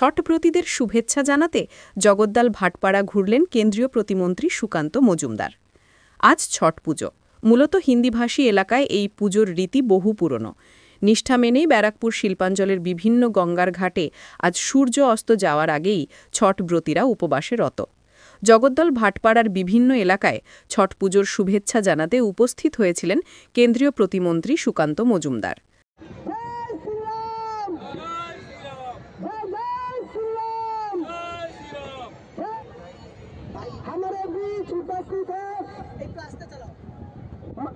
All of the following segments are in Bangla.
ছটব্রতীদের শুভেচ্ছা জানাতে জগদ্দল ভাটপাড়া ঘুরলেন কেন্দ্রীয় প্রতিমন্ত্রী সুকান্ত মজুমদার। আজ ছট পুজো। মূলত হিন্দিভাষী এলাকায় এই পুজোর রীতি বহু পুরনো। নিষ্ঠা মেনেই ব্যারাকপুর শিল্পাঞ্চলের বিভিন্ন গঙ্গার ঘাটে আজ সূর্য অস্ত যাওয়ার আগেই ছটব্রতীরা উপবাসে রত। জগদ্দল ভাটপাড়ার বিভিন্ন এলাকায় ছট পুজোর শুভেচ্ছা জানাতে উপস্থিত হয়েছিলেন কেন্দ্রীয় প্রতিমন্ত্রী সুকান্ত মজুমদার। हमारे बीच उपस्थित है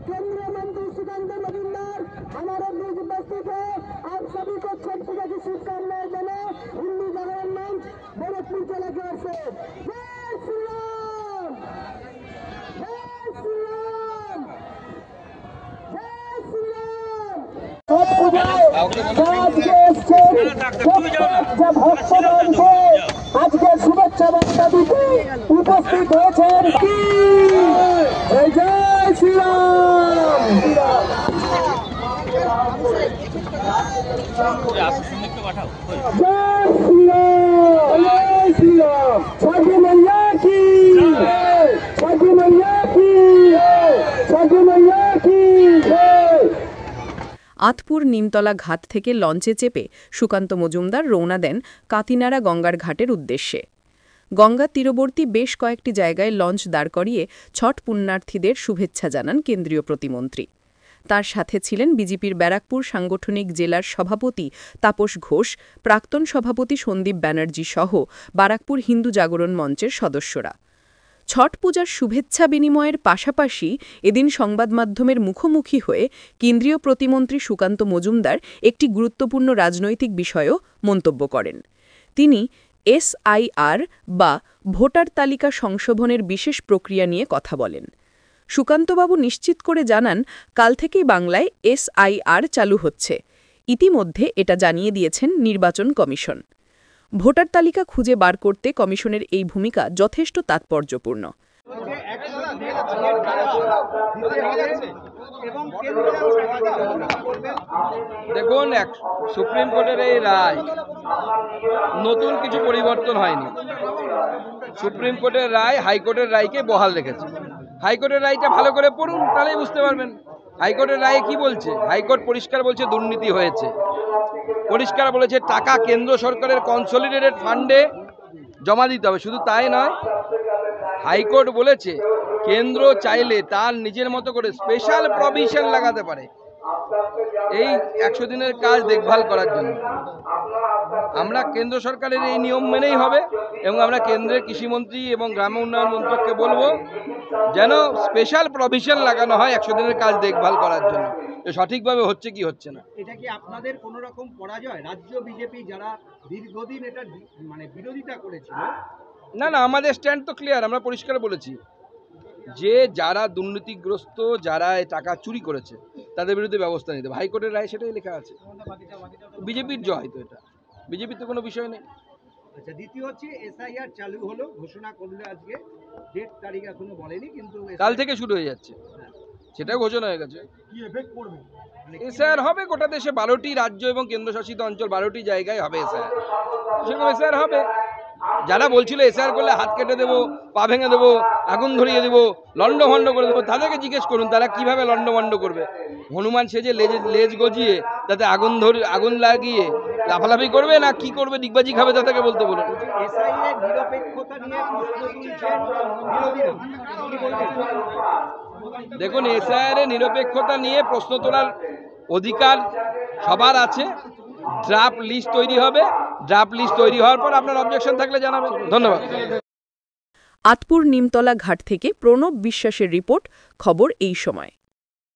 केंद्रीय मंत्री सुकांत मजूमदार हमारे बीच उपस्थित है। आप सभी को छठ पूजा की शुभकामनाएं देना हिंदू जागरण मंच गोरखपुर जिला की ओर से जय श्री राम, जय श्री राम, जय श्री राम। छठ पूजा जब भक्तगण को आज के शुभेच्छा बार्ता दीते उपस्थित হয়েছেন কি জয় জয় শ্রী রাম। जय श्री राम, जय श्री राम। छठी मैया की जय, छठी मैया की जय, छठी मैया की जय। আতপুর নিমতলা ঘাট থেকে লঞ্চে চেপে সুকান্ত মজুমদার রওনা দেন কাতিনাড়া গঙ্গার ঘাটের উদ্দেশ্যে। গঙ্গা তীরবর্তী বেশ কয়েকটি জায়গায় লঞ্চ দাঁড় করিয়ে ছট পুণ্যার্থীদের শুভেচ্ছা জানান কেন্দ্রীয় প্রতিমন্ত্রী। তার সাথে ছিলেন বিজেপির ব্যারাকপুর সাংগঠনিক জেলার সভাপতি তাপস ঘোষ, প্রাক্তন সভাপতি সন্দীপ ব্যানার্জি সহ বারাকপুর হিন্দু জাগরণ মঞ্চের সদস্যরা। ছট পূজার শুভেচ্ছা বিনিময়ের পাশাপাশি এদিন সংবাদমাধ্যমের মুখোমুখি হয়ে কেন্দ্রীয় প্রতিমন্ত্রী সুকান্ত মজুমদার একটি গুরুত্বপূর্ণ রাজনৈতিক বিষয়েও মন্তব্য করেন। তিনি এসআইআর বা ভোটার তালিকা সংশোধনের বিশেষ প্রক্রিয়া নিয়ে কথা বলেন। সুকান্তবাবু নিশ্চিত করে জানান, কাল থেকেই বাংলায় এসআইআর চালু হচ্ছে। ইতিমধ্যে এটা জানিয়ে দিয়েছেন নির্বাচন কমিশন। ভোটার তালিকা খুঁজে বার করতে কমিশনের এই ভূমিকা যথেষ্ট তাৎপর্যপূর্ণ। দেখুন, সুপ্রিম কোর্টের এই রায় নতুন কিছু পরিবর্তন হয়নি। সুপ্রিম কোর্টের রায় হাইকোর্টের রায়কে বহাল রেখেছে। হাইকোর্টের রায়টা ভালো করে পড়ুন, তাহলেই বুঝতে পারবেন হাইকোর্টের রায়ে কি বলছে। হাইকোর্ট পরিষ্কার বলছে দুর্নীতি হয়েছে, পরিষ্কার বলেছে টাকা কেন্দ্র সরকারের কনসলিডেটেড ফান্ডে জমা দিতে হবে। শুধু তাই নয়, হাইকোর্ট বলেছে কেন্দ্র চাইলে তার নিজের মতো করে স্পেশাল প্রভিশন লাগাতে পারে এই 100 দিনের কাজ দেখভাল করার জন্য। আমরা কেন্দ্র সরকারের এই নিয়ম মেনেই হবে এবং আমরা কেন্দ্রের কৃষিমন্ত্রী এবং গ্রাম উন্নয়ন মন্ত্রককে বলবো যেন স্পেশাল প্রভিশন লাগানো হয় 100 দিনের কাজ দেখভাল করার জন্য। সঠিকভাবে হচ্ছে কি হচ্ছে না। এটা কি আপনাদের কোনো রকম পরাজয়? রাজ্য বিজেপি যারা দীর্ঘদিন এটা বিরোধিতা করেছিল। না না, আমাদের স্ট্যান্ড তো ক্লিয়ার। আমরা পরিষ্কার বলেছি যে যারা দুর্নীতিগ্রস্ত, যারা টাকা চুরি করেছে তাদের বিরুদ্ধে ব্যবস্থা নিতে হবে। হাইকোর্টের রায় সেটাই লেখা আছে। বিজেপির জয়, তো এটা বিজেপির তো কোনো বিষয় নেই। আচ্ছা, দ্বিতীয় হচ্ছে এসআইআর চালু হলো, ঘোষণা করলে আজকে, ডেট তারিখ এখনো বলেনি, কিন্তু কাল থেকে শুরু হয়ে যাচ্ছে, সেটাও ঘোষণা হয়ে গেছে। কি এফেক্ট পড়বে? এসআইআর হবে গোটা দেশে, 12টি রাজ্য এবং কেন্দ্রশাসিত অঞ্চল, 12টি জায়গায় হবে এসআইআর। সেরকম এসআইআর হবে। যারা বলছিল এসআইআর করলে হাত কেটে দেবো, পা ভেঙে দেবো, আগুন ধরিয়ে দেবো, লন্ডভন্ড করে দেবো, তাদেরকে জিজ্ঞেস করুন তারা কিভাবে লন্ডভন্ড করবে। হনুমান সেজে লেজ গজিয়ে তাতে আগুন লাগিয়ে লাফালাফি করবে না কি করবে, ডিগবাজি খাবে, তাদেরকে বলতে বলুন। এসআইআর নিরপেক্ষতা নিয়ে প্রশ্ন তুলছেন বিরোধীরা। দেখুন, এসআইআর এর নিরপেক্ষতা নিয়ে প্রশ্ন তোলার অধিকার সবার আছে। ড্রাফট লিস্ট তৈরি হবে, ড্রাফট লিস্ট তৈরি হওয়ার পর আপনার অবজেকশন থাকলে জানাবেন। ধন্যবাদ। আতপুর নিমতলা ঘাট থেকে প্রণব বিশ্বাসের রিপোর্ট, খবর এই সময়।